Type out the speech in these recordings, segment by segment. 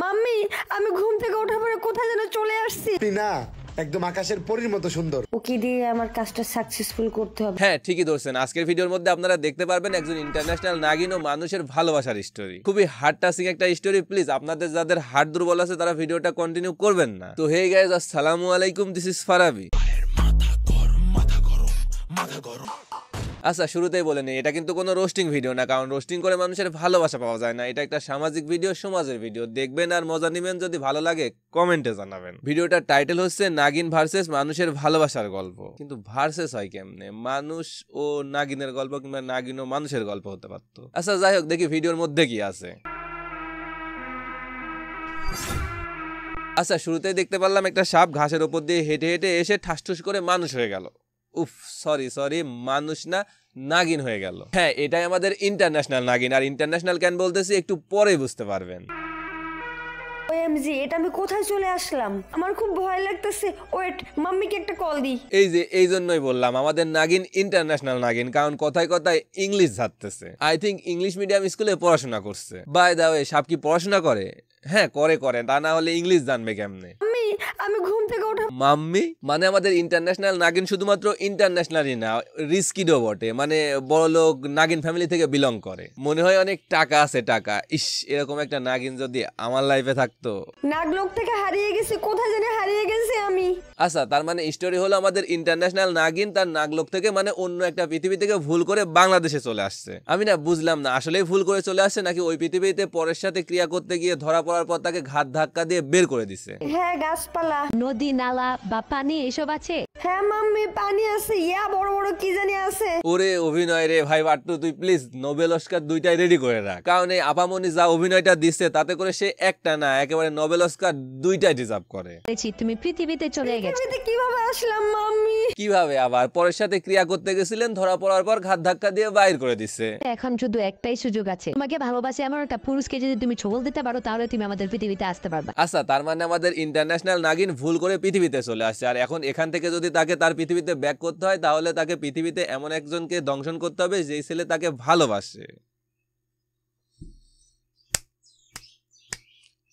Mummy, আমি ঘুম থেকে ওঠার পরে কোথায় যেন চলে আসছি। না, একদম আকাশের পরীর মতো সুন্দর। ওকে দিয়ে আমার কাজটা সাকসেসফুল করতে হবে। হ্যাঁ, ঠিকই ধরছেন। আজকের ভিডিওর মধ্যে আপনারা দেখতে পারবেন একজন ইন্টারন্যাশনাল নাগিন ও মানুষের ভালোবাসার স্টোরি। খুবই হার্ট টাচিং একটা স্টোরি। প্লিজ আপনাদের যাদের হার্ট দুর্বল আছে তারা ভিডিওটা কন্টিনিউ করবেন না। তো হে গাইস, আসসালামু আলাইকুম, দিস ইজ ফারাবি। আচ্ছা, শুরুতেই বলে নেই, এটা কিন্তু কোনো রোস্টিং ভিডিও না, কারণ রোস্টিং করে মানুষের ভালোবাসা পাওয়া যায় না। এটা একটা সামাজিক ভিডিও, সমাজের ভিডিও। দেখবেন আর মজা নিবেন। যদি ভালো লাগে কমেন্টে জানাবেন। ভিডিওটার টাইটেল হচ্ছে নাগিন ভার্সেস মানুষের ভালোবাসার গল্প। কিন্তু ভার্সেস হয় কেমনে? মানুষ ও নাগিনের গল্প কিংবা নাগিন ও মানুষের গল্প হতে পারতো। আচ্ছা, যাই হোক, দেখি ভিডিওর মধ্যে কি আছে। আচ্ছা, শুরুতেই দেখতে পারলাম একটা সাপ ঘাসের উপর দিয়ে হেঁটে হেঁটে এসে ঠাসঠুস করে মানুষ হয়ে গেল। উফ, সরি, মানুষ না, নাগিন হয়ে গেল। হ্যাঁ, এটাই আমাদের ইন্টারন্যাশনাল নাগিন। আর ইন্টারন্যাশনাল কেন বলতেছি একটু পরে বুঝতে পারবেন। ওএমজি, এটা আমি কোথায় চলে আসলাম? আমার খুব ভয় লাগতেছে। ওয়েট, মাম্মিকে একটা কল দিই। এই জন্যই বললাম আমাদের নাগিন ইন্টারন্যাশনাল নাগিন, কারণ কথায় কথায় ইংলিশ ঝাড়তেছে। আই থিঙ্ক ইংলিশ মিডিয়াম স্কুলে পড়াশোনা করছে। বাই দা ওয়ে, সাপ কি পড়াশোনা করে? হ্যাঁ, করে। তা না হলে ইংলিশ জানবে কেমনে? আমি ঘুম থেকে ওঠা। মাম্মি মানে আমাদের ইন্টারন্যাশনাল নাগিন শুধুমাত্র ইন্টারন্যাশনালই না, রিস্কিডও বটে। মানে বড়লোক নাগিন ফ্যামিলি থেকে বিলং করে। মনে হয় অনেক টাকা আছে। ইস, এরকম একটা নাগিন যদি আমার লাইফে থাকতো। নাগলোক থেকে হারিয়ে গেছি, কোথায় জানি হারিয়ে গেছি আমি। আচ্ছা, তার মানে স্টোরি হলো আমাদের ইন্টারন্যাশনাল নাগিন তার নাগলোক থেকে মানে অন্য একটা পৃথিবী থেকে ভুল করে বাংলাদেশে চলে আসছে। আমি না বুঝলাম না আসলেই ভুল করে চলে আসছে নাকি ওই পৃথিবীতে পরের সাথে ক্রিয়া করতে গিয়ে ধরা পড়ার পর তাকে ঘাত ধাক্কা দিয়ে বের করে দিছে। হ্যাঁ, গাছপালা, নদী, নালা বা পানি এসব আছে। হ্যাঁ মাম্মি, পানি আছে। বড় বড় কি জানি আছে। ওরে অভিনয় রে ভাই বাট্টু, তুই প্লিজ নোবেল অস্কার দুইটাই রেডি করে রাখ, কারণ এই আপামনি যা অভিনয়টা দিচ্ছে তাতে করে সে একটা না, একেবারে নোবেল অস্কার দুইটাই ডিজার্ভ করে। তুমি পৃথিবীতে চলে গেছো। কিভাবে আসলাম মাম্মি? কিভাবে আবার? পরের সাথে ক্রিয়া করতে গেছিলেন, ধরা পড়ার পর ঘাত ধাক্কা দিয়ে বাইর করে দিচ্ছে। এখন শুধু একটাই সুযোগ আছে, তোমাকে ভালোবাসে এমন একটা পুরুষকে যদি তুমি ছবল দিতে পারো তাহলে তুমি আমাদের পৃথিবীতে আসতে পারবে। আচ্ছা, তার মানে আমাদের ইন্টারন্যাশনাল নাগিন ভুল করে পৃথিবীতে চলে আসছে। আর এখন এখান থেকে যদি তাকে তার পৃথিবীতে ব্যাক করতে হয় তাহলে তাকে পৃথিবীতে এমন একজনকে দংশন করতে হবে যেই ছেলে তাকে ভালোবাসে।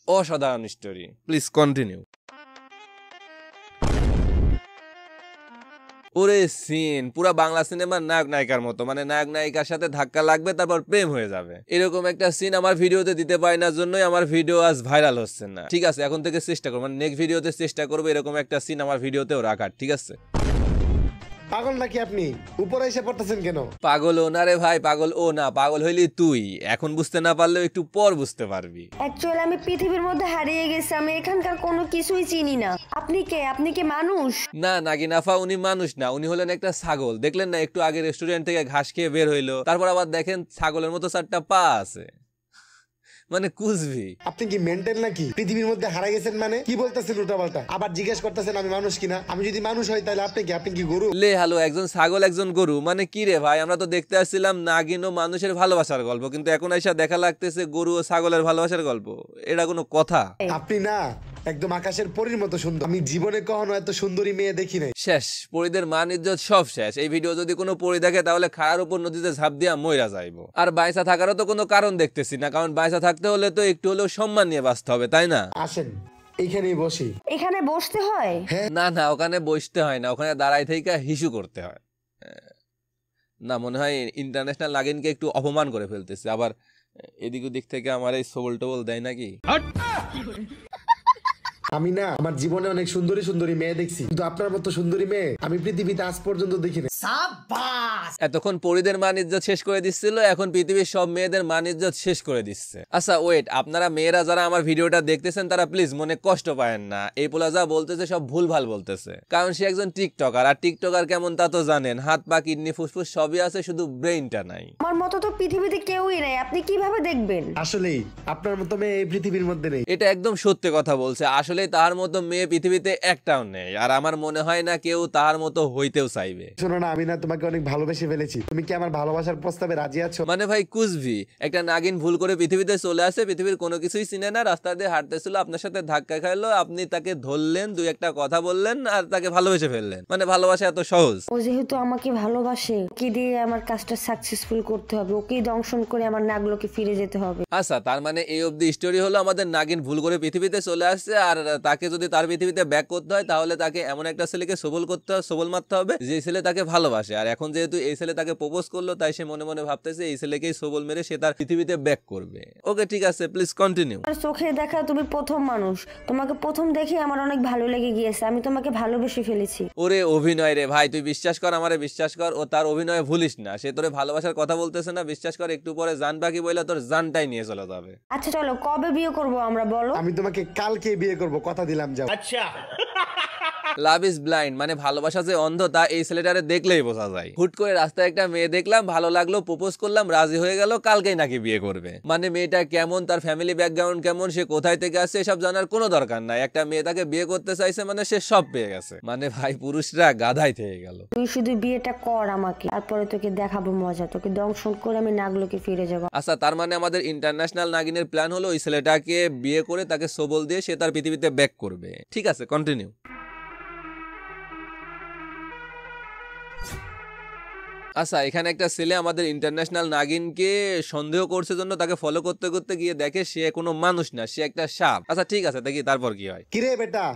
অসাধারণ স্টোরি। Please continue. ওরে সিন পুরা বাংলা সিনেমার নায়ক নায়িকার মতো। মানে নায়ক নায়িকার সাথে ধাক্কা লাগবে, তারপর প্রেম হয়ে যাবে। এরকম একটা সিন আমার ভিডিওতে দিতে পারি না, জন্যই আমার ভিডিও আজ ভাইরাল হচ্ছে না। ঠিক আছে, এখন থেকে চেষ্টা করবো, মানে নেক্সট ভিডিওতে চেষ্টা করবো এরকম একটা সিন আমার ভিডিওতেও রাখার। ঠিক আছে? পাগল নাকি আপনি? উপরে এসে পড়তেছেন কেন? পাগল ও না রে ভাই, পাগল ও না, পাগল হইলি তুই। এখন বুঝতে না পারলেও একটু পর বুঝতে পারবি। অ্যাকচুয়ালি আমি পৃথিবীর মধ্যে হারিয়ে গেছি। আমি এখানকার কোনো কিছুই চিনি না। আপনি কে? আপনি কি মানুষ? না নাগিনাফা, উনি মানুষ না, উনি হলেন একটা ছাগল। দেখলেন না একটু আগে রেস্টুরেন্ট থেকে ঘাস খেয়ে বের হইলো, তারপর আবার দেখেন ছাগলের মতো 4টা পা আছে। মানে কুচবি। আপনি কি মেন্টাল নাকি? পৃথিবীর মধ্যে হারা গেছেন মানে কি বলতেছেন উল্টাপাল্টা? আবার জিজ্ঞেস করতেছেন আমি মানুষ কিনা। আমি যদি মানুষ হই তাহলে আপনি কি গরু? লে হ্যালো, একজন ছাগল একজন গরু মানে কি রে ভাই? আমরা তো দেখতে আসছিলাম নাগিন ও মানুষের ভালোবাসার গল্প, কিন্তু এখন এসে দেখা লাগতেছে গরু ও ছাগলের ভালোবাসার গল্প। এটা কোনো কথা? আপনি না একদম আকাশের পরীর মতো সুন্দর। আমি জীবনে কখনো এত সুন্দরী মেয়ে দেখি নাই। শেষ, পরীদের মান ইজ্জত সব শেষ। এই ভিডিও যদি কোনো পরী দেখে তাহলে খাড়ার উপর নদীতে ঝাঁপ দিয়া মইরা যাইবো। আর বাইসা থাকারও তো কোনো কারণ দেখতেছি না, কারণ বাইসা থাকতে হলে তো একটু হলেও সম্মান নিয়ে বাঁচতে হবে, তাই না? আসেন এইখানেই বসি। এখানে বসতে হয়? না, ওখানে বসতে হয় না, ওখানে দাঁড়াই থেকে হিসু করতে হয়। না, মনে হয় ইন্টারন্যাশনাল নাগিনকে একটু অপমান করে ফেলতেছে। আবার এদিক ওদিক থেকে আমার এই সবল টবল দেয় নাকি? আমি না আমার জীবনে অনেক সুন্দরী সুন্দরী মেয়ে দেখছি, কিন্তু আপনার মতো সুন্দরী মেয়ে আমি পৃথিবীতে আজ পর্যন্ত দেখিনি। এতক্ষণ পরীদের মান ইজ্জত শেষ করে দিচ্ছিল, এখন পৃথিবীর সব মেয়েদের মান ইজ্জত শেষ করে দিচ্ছে। আচ্ছা ওয়েট, আপনারা মেয়েরা যারা আমার ভিডিওটা দেখতেছেন তারা প্লিজ মনে কষ্ট পায়েন না। এই পোলা যা বলতেছে সব ভুলভাল বলতেছে, কারণ সে একজন টিকটকার। আর টিকটকার কেমন তা তো জানেন, হাত পা কিডনি ফুসফুস সবই আছে, শুধু ব্রেইনটা নাই। আমার মতো তো পৃথিবীতে কেউই নাই। আপনি কিভাবে দেখবেন? আসলেই আপনার মতো মেয়ে এই পৃথিবীর মধ্যে নেই। এটা একদম সত্যি কথা বলছে। আসলে আসলে তার মতো মেয়ে পৃথিবীতে একটাও নেই, আর আমার মনে হয় না কেউ তার মতো হইতেও চাইবে। শোনো না, আমি না তোমাকে অনেক ভালোবেসে ফেলেছি। তুমি কি আমার ভালোবাসার প্রস্তাবে রাজি আছো? মানে ভাই কুচবি একটা নাগিন ভুল করে পৃথিবীতে চলে আসে, পৃথিবীর কোনো কিছুই চিনে না, রাস্তা দিয়ে হাঁটতেছিল, আপনার সাথে ধাক্কা খাইলো, আপনি তাকে ধরলেন, দুই একটা কথা বললেন আর তাকে ভালোবেসে ফেললেন। মানে ভালোবাসা এত সহজ? ও যেহেতু আমাকে ভালোবাসে, ওকে দিয়ে আমার কাজটা সাকসেসফুল করতে হবে, ওকেই দংশন করে আমার নাগলোকে ফিরে যেতে হবে। আচ্ছা, তার মানে এই অবধি স্টোরি হলো আমাদের নাগিন ভুল করে পৃথিবীতে চলে আসছে, আর তাকে যদি তার পৃথিবীতে ব্যাক করতে হয় তাহলে তাকে এমন একটা ছেলেকে সবল মারতে হবে যে ছেলে তাকে ভালোবাসে। আর এখন যেহেতু এই ছেলে তাকে প্রপোজ করলো, তাই সে মনে মনে ভাবতেছে এই ছেলেকেই সবল মেরে সে তার পৃথিবীতে ব্যাক করবে। ওকে ঠিক আছে, প্লিজ কন্টিনিউ। আর চোখে দেখা তুমি প্রথম মানুষ, তোমাকে প্রথম দেখে আমার অনেক ভালো লেগে গিয়েছে, আমি তোমাকে ভালোবেসে ফেলেছি। ওরে অভিনয় রে ভাই, তুই বিশ্বাস কর, আমারে বিশ্বাস কর, ও তার অভিনয়ে ভুলিস না, সে তোরে ভালোবাসার কথা বলতেছে না, বিশ্বাস কর, একটু পরে জান বাকি বইলা তোর জানটাই নিয়ে চলে যাবে। আচ্ছা চলো, কবে বিয়ে করব আমরা বলো? আমি তোমাকে কালকে বিয়ে করব, কথা দিলাম। যাও। লাভ ইজ ব্লাইন্ড, মানে ভালোবাসা যে অন্ধ তা এই ছেলেটারে দেখলেই বোঝা যায়। হুট করে রাস্তায় একটা মেয়ে দেখলাম, ভালো লাগলো, প্রপোজ করলাম, রাজি হয়ে গেল, কালকেই নাকি বিয়ে করবে। মানে মেয়েটা কেমন, তার ফ্যামিলি ব্যাকগ্রাউন্ড কেমন, সে কোথায় থেকে আসছে এসব জানার কোনো দরকার নাই। একটা মেয়ে তাকে বিয়ে করতে চাইছে মানে সে সব পেয়ে গেছে। মানে ভাই পুরুষরা গাধাই থেকে গেল। তুই শুধু বিয়েটা কর আমাকে, তারপরে তোকে দেখাবো মজা, তোকে দংশন করে আমি নাগলোকে ফিরে যাবো। আচ্ছা, তার মানে আমাদের ইন্টারন্যাশনাল নাগিনের প্ল্যান হলো ওই ছেলেটাকে বিয়ে করে তাকে সবল দিয়ে সে তার পৃথিবীতে ব্যাক করবে। ঠিক আছে, কন্টিনিউ। আচ্ছা, এখানে একটা ছেলে আমাদের ইন্টারন্যাশনাল নাগিনকে সন্দেহ করছে জন্য তাকে ফলো করতে করতে গিয়ে দেখে সে কোনো মানুষ না, সে একটা সাপ। আচ্ছা ঠিক আছে, দেখি তারপর কি হয়। কিরে বেটা?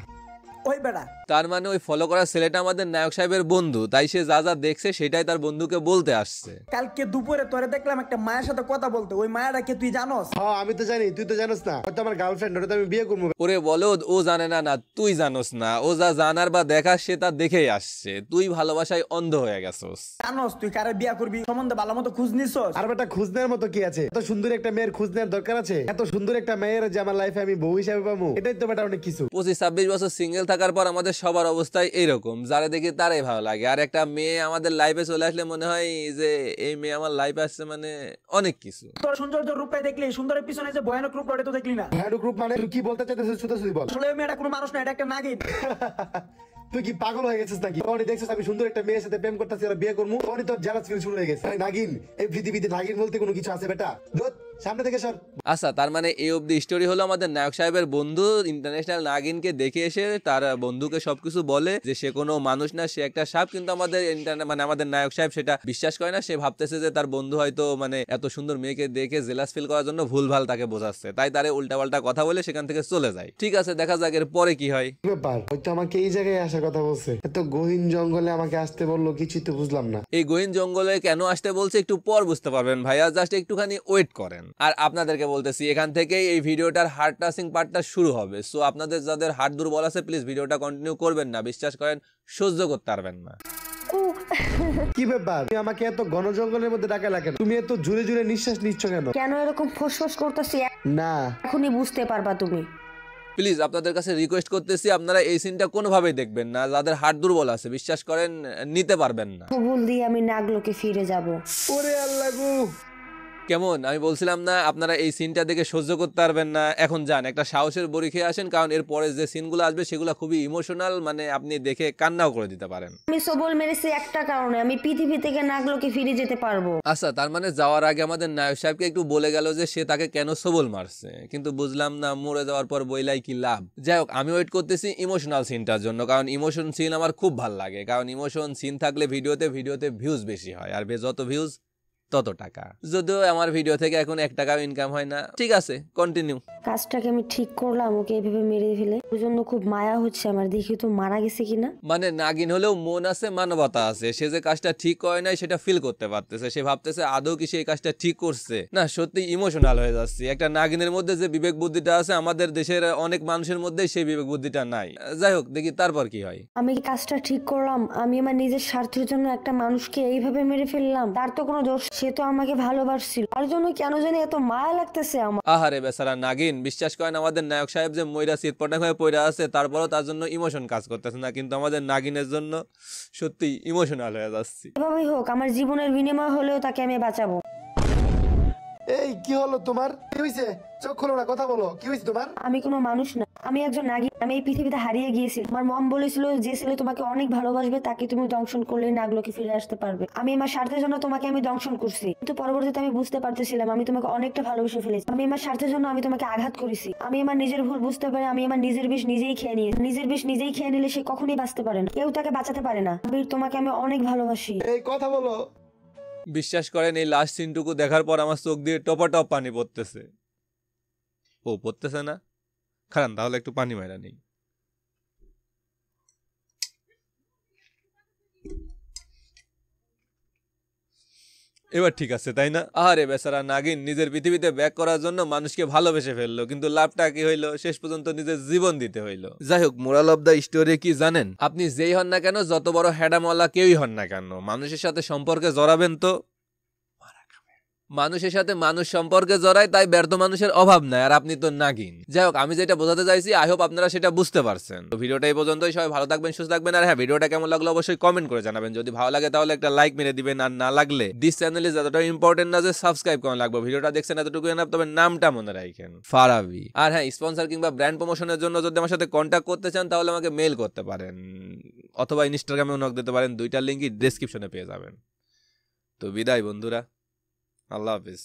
ওই বেটা তার মানে ওই ফলো করা ছেলেটা আমাদের নায়ক সাহেবের বন্ধু, তাই সে যা যা দেখছে সেটাই তার বন্ধুকে বলতে আসছে। কালকে দুপুরে তোরে দেখলাম একটা মায়ের সাথে কথা বলতে, ওই মায়াটাকে তুই জানোস? হ্যাঁ আমি তো জানি, তুই তো জানোস না, হয়তো আমার গার্লফ্রেন্ড, ওটা তো আমি বিয়ে করবো। ওরে বলো, ও জানে না? না তুই জানোস না, ও যা জানার বা দেখার সে তা দেখেই আসছে। তুই ভালোবাসায় অন্ধ হয়ে গেছস। জানোস তুই কারে বিয়া করবি সম্বন্ধে ভালো মতো খোঁজ নিছস? আর বেটা খোঁজ নেওয়ার মতো কি আছে? এত সুন্দর একটা মেয়ের খোঁজ নেওয়ার দরকার আছে? এত সুন্দর একটা মেয়ের যে আমার লাইফে আমি বউ হিসাবে পাবো, এটাই তো বেটা অনেক কিছু। 25-26 বছর সিঙ্গেল থাকার পর আমাদের সবার অবস্থায় এইরকম, যারা দেখি তারাই ভালো লাগে। আর একটা মেয়ে আমাদের লাইফে চলে আসলে মনে হয় যে এই মেয়ে আমার লাইফে আসছে, মানে অনেক কিছু। তোর সৌন্দর্য রূপটাই দেখলি, সুন্দরের পিছনে যে ভয়ানক রূপ ওটা তো দেখলি না? ভয়ানক রূপ মানে তুই কি বলতে চাইতেছিস? শুধু বল। আসলে ওই মেয়েটা কোনো মানুষ না, এটা একটা নাগিন। তুই কি পাগল হয়ে গেছিস নাকি? তখনই দেখছিস আমি সুন্দর একটা মেয়ের সাথে প্রেম করতেছি আর বিয়ে করবো, তখনই তোর জেলাস ফিল শুরু হয়ে গেছে। আরে নাগিন, এই পৃথিবীতে নাগিন বলতে কোনো কিছু আছে বেটা? ধুৎ, সামনে থেকে সর। আচ্ছা, তার মানে এই অবধি স্টোরি হলো আমাদের নায়ক সাহেবের বন্ধু ইন্টারন্যাশনাল নাগিনকে দেখে এসে তার বন্ধুকে সবকিছু বলে যে সে কোনো মানুষ না, সে একটা সাপ। কিন্তু আমাদের মানে আমাদের নায়ক সাহেব সেটা বিশ্বাস করে না। সে ভাবতেছে যে তার বন্ধু হয়তো মানে এত সুন্দর মেয়েকে দেখে জেলাস ফিল করার জন্য ভুলভাল তাকে বোঝাচ্ছে, তাই তারে উল্টাপাল্টা কথা বলে সেখান থেকে চলে যায়। ঠিক আছে, দেখা যাক এর পরে কি হয়। কি ব্যাপার? হয়তো আমাকে এই জায়গায় আসার কথা বলছে, এত গহীন জঙ্গলে আমাকে আসতে বললো, কিছুই তো বুঝলাম না। এই গহীন জঙ্গলে কেন আসতে বলছে একটু পর বুঝতে পারবেন ভাইয়া, জাস্ট একটুখানি ওয়েট করেন। আর আপনাদেরকে বলতেছি এখান থেকেই এই ভিডিওটার হার্ট টাচিং পার্টটা শুরু হবে। সো আপনাদের যাদের হার্ট দুর্বল আছে প্লিজ ভিডিওটা কন্টিনিউ করবেন না, বিশ্বাস করেন সহ্য করতে পারবেন না। কি ব্যাপার? তুমি আমাকে এত ঘন জঙ্গলের মধ্যে ডাকা লাগে, তুমি এত জোরে জোরে নিঃশ্বাস নিচ্ছ কেন? কেন এরকম ফোসফোস করতেছি না, এখনই বুঝতে পারবা তুমি। প্লিজ আপনাদের কাছে রিকোয়েস্ট করতেছি আপনারা এই সিনটা কোনোভাবেই দেখবেন না, যাদের হার্ট দুর্বল আছে বিশ্বাস করেন নিতে পারবেন না। ভুল দিয়ে আমি নাগলোকে ফিরে যাব। ওরে আল্লাহ গো। কেমন আমি বলছিলাম না আপনারা এই সিনটা দেখে সহ্য করতে পারবেন না? এখন যান একটা সাহসের বড়ি খেয়ে আসেন, কারণ এর পরে যে সিনগুলো আসবে সেগুলো খুবই ইমোশনাল, মানে আপনি দেখে কান্নাও করে দিতে পারেন। আমি সবল মেরেছি একটা কারণে, আমি পৃথিবী থেকে নাগলোকে ফিরে যেতে পারবো। আচ্ছা, তার মানে যাওয়ার আগে আমাদের নায়ক সাহেবকে একটু বলে গেল যে সে তাকে কেন সবল মারছে, কিন্তু বুঝলাম না মরে যাওয়ার পর বইলাই কি লাভ। যাই হোক, আমি ওয়েট করতেছি ইমোশনাল সিনটার জন্য, কারণ ইমোশন সিন আমার খুব ভাল লাগে, কারণ ইমোশন সিন থাকলে ভিডিওতে ভিউজ বেশি হয়, আর যত ভিউজ তত টাকা। যদিও আমার ভিডিও থেকে এখন 1 টাকাও ইনকাম হয় না। ঠিক আছে, কন্টিনিউ। কাজটাকে আমি ঠিক করলাম, ওকে এইভাবে মেরে ফেলে। ওর জন্য খুব মায়া হচ্ছে আমার, দেখি তো মারা গেছে কিনা। মানে নাগিন হলেও মন আছে, মানবতা আছে। সে যে কাজটা ঠিক করে নাই সেটা ফিল করতে পারতেছে। সে ভাবতেছে আদৌ কি সে কাজটা ঠিক করছে না। সত্যি ইমোশনাল হয়ে যাচ্ছে। একটা নাগিনের মধ্যে যে বিবেক বুদ্ধিটা আছে আমাদের দেশের অনেক মানুষের মধ্যে সেই বিবেক বুদ্ধিটা নাই। যাই হোক, দেখি তারপর কি হয়। আমি কি কাজটা ঠিক করলাম? আমি আমার নিজের স্বার্থের জন্য একটা মানুষকে এইভাবে মেরে ফেললাম। তার তো কোনো দোষ, সে তো আমাকে ভালোবাসছিল। তার জন্য কেন জানি এত মায়া লাগতেছে আমার। আহারে বেচারা নাগিন, বিশ্বাস করেন আমাদের নায়ক সাহেব যে ময়রা সিটপটাক হয়ে পড়ে আছে তারপরও তার জন্য ইমোশন কাজ করতেছে না, কিন্তু আমাদের নাগিনের জন্য সত্যি ইমোশনাল হয়ে যাচ্ছি। এভাবেই হোক, আমার জীবনের বিনিময় হলেও তাকে আমি বাঁচাবো। এই কি হলো তোমার? কি হয়েছে? চোখ খোলো না, কথা বলো, কি হয়েছে তোমার? আমি কোনো মানুষ না, আমি একজন নাগিন, আমি এই পৃথিবীতে হারিয়ে গিয়েছি। আমার মম বলেছিল যে ছেলে তোমাকে অনেক ভালোবাসবে তাকে তুমি দংশন করলে নাগলোকে ফিরে আসতে পারবে। আমি আমার স্বার্থের জন্য তোমাকে আমি দংশন করছি, কিন্তু পরবর্তীতে আমি বুঝতে পারতেছিলাম আমি তোমাকে অনেকটা ভালোবেসে ফেলেছি। আমি আমার স্বার্থের জন্য আমি তোমাকে আঘাত করেছি। আমি আমার নিজের ভুল বুঝতে পারি, আমি আমার নিজের বিষ নিজেই খেয়ে নিই। নিজের বিষ নিজেই খেয়ে নিলে সে কখনোই বাঁচতে পারে না, কেউ তাকে বাঁচাতে পারে না। আবির, তোমাকে আমি অনেক ভালোবাসি। এই কথা বলো। বিশ্বাস করেন এই লাস্ট সিনটুকু দেখার পর আমার চোখ দিয়ে টপাটপ পানি পড়তেছে। ও পড়তেছে না, খারান তাহলে একটু পানি মাইরা নেই। এবার ঠিক আছে তাই না? আরে বেচারা নাগিন নিজের পৃথিবীতে ব্যাক করার জন্য মানুষকে ভালোবেসে ফেললো, কিন্তু লাভটা কি হইলো? শেষ পর্যন্ত নিজের জীবন দিতে হইলো। যাই হোক, মোরাল অফ দ্য স্টোরি কি জানেন? আপনি যেই হন না কেন, যত বড় হ্যাডামওয়ালা কেউই হন না কেন, মানুষের সাথে সম্পর্কে জড়াবেন তো মানুষের সাথে মানুষ সম্পর্কে জড়ায়, তাই ব্যর্থ মানুষের অভাব নাই। আর আপনি তো নাগিন। যাই হোক, আমি যেটা বোঝাতে চাইছি আই হোপ আপনারা সেটা বুঝতে পারছেন। তো ভিডিওটা এই পর্যন্তই। সবাই ভালো থাকবেন, সুস্থ থাকবেন। আর হ্যাঁ, ভিডিওটা কেমন লাগলো অবশ্যই কমেন্ট করে জানাবেন। যদি ভালো লাগে তাহলে একটা লাইক মেরে দিবেন, আর না লাগলে দিস চ্যানেল ইজ এতটা ইম্পর্টেন্ট না যে সাবস্ক্রাইব করা লাগবে। ভিডিওটা দেখছেন এতটুকু এনাফ, তবে নামটা মনে রাখেন, ফারাবি। আর হ্যাঁ, স্পন্সর কিংবা ব্র্যান্ড প্রমোশনের জন্য যদি আমার সাথে কন্ট্যাক্ট করতে চান তাহলে আমাকে মেল করতে পারেন, অথবা ইনস্টাগ্রামেও নক দিতে পারেন। দুইটার লিঙ্কই ডেসক্রিপশনে পেয়ে যাবেন। তো বিদায় বন্ধুরা, আল্লাহ হাফিজ।